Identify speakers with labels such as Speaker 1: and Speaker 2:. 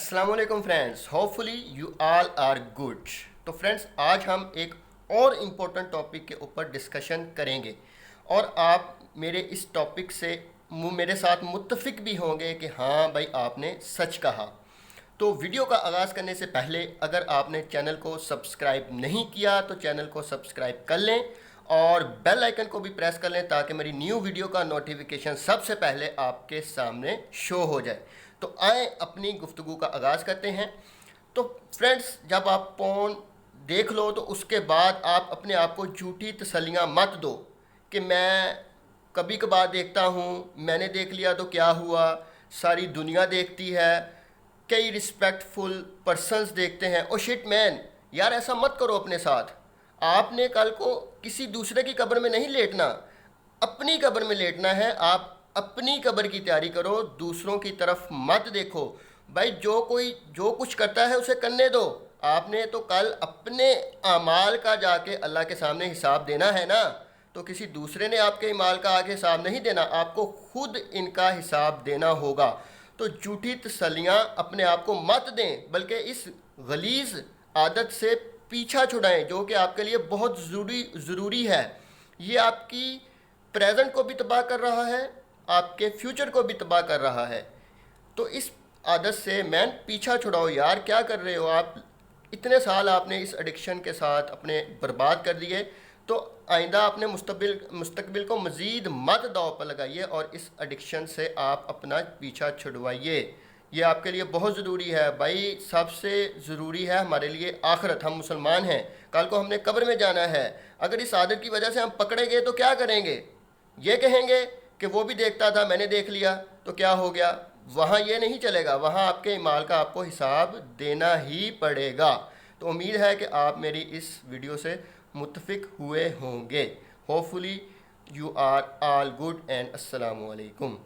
Speaker 1: अस्सलाम वालेकुम friends, hopefully you all are good. तो फ्रेंड्स, आज हम एक और इम्पोर्टेंट टॉपिक के ऊपर डिस्कशन करेंगे और आप मेरे इस टॉपिक से मेरे साथ मुत्तफिक भी होंगे कि हाँ भाई, आपने सच कहा। तो वीडियो का आगाज़ करने से पहले अगर आपने चैनल को सब्सक्राइब नहीं किया तो चैनल को सब्सक्राइब कर लें और बेल आइकन को भी प्रेस कर लें ताकि मेरी न्यू वीडियो का नोटिफिकेशन सबसे पहले आपके सामने शो हो जाए। तो आए अपनी गुफ्तगू का आगाज़ करते हैं। तो फ्रेंड्स, जब आप फ़ोन देख लो तो उसके बाद आप अपने आप को झूठी तसल्लियाँ मत दो कि मैं कभी कभार देखता हूँ, मैंने देख लिया तो क्या हुआ, सारी दुनिया देखती है, कई रिस्पेक्टफुल पर्सन्स देखते हैं। ओ शिट मैन, यार ऐसा मत करो अपने साथ। आपने कल को किसी दूसरे की कब्र में नहीं लेटना, अपनी कब्र में लेटना है। आप अपनी कब्र की तैयारी करो, दूसरों की तरफ मत देखो। भाई, जो कुछ करता है उसे करने दो। आपने तो कल अपने अमाल का जाके अल्लाह के सामने हिसाब देना है ना। तो किसी दूसरे ने आपके अमाल का आगे हिसाब नहीं देना, आपको खुद इनका हिसाब देना होगा। तो झूठी तसल्लियाँ अपने आप को मत दें, बल्कि इस गलीज़ आदत से पीछा छुड़ाएं जो कि आपके लिए बहुत ज़रूरी है। ये आपकी प्रेजेंट को भी तबाह कर रहा है, आपके फ्यूचर को भी तबाह कर रहा है। तो इस आदत से मैन पीछा छुड़ाओ। यार क्या कर रहे हो आप? इतने साल आपने इस एडिक्शन के साथ अपने बर्बाद कर दिए। तो आइंदा अपने मुस्तकबिल को मज़ीद मत दांव पर लगाइए और इस एडिक्शन से आप अपना पीछा छुड़वाइए। ये आपके लिए बहुत ज़रूरी है भाई। सबसे ज़रूरी है हमारे लिए आखिरत। हम मुसलमान हैं, कल को हमने कब्र में जाना है। अगर इस आदत की वजह से हम पकड़े गए तो क्या करेंगे? ये कहेंगे कि वो भी देखता था, मैंने देख लिया तो क्या हो गया? वहाँ ये नहीं चलेगा, वहाँ आपके माल का आपको हिसाब देना ही पड़ेगा। तो उम्मीद है कि आप मेरी इस वीडियो से मुत्तफिक हुए होंगे। Hopefully you are all good and अस्सलामु अलैकुम।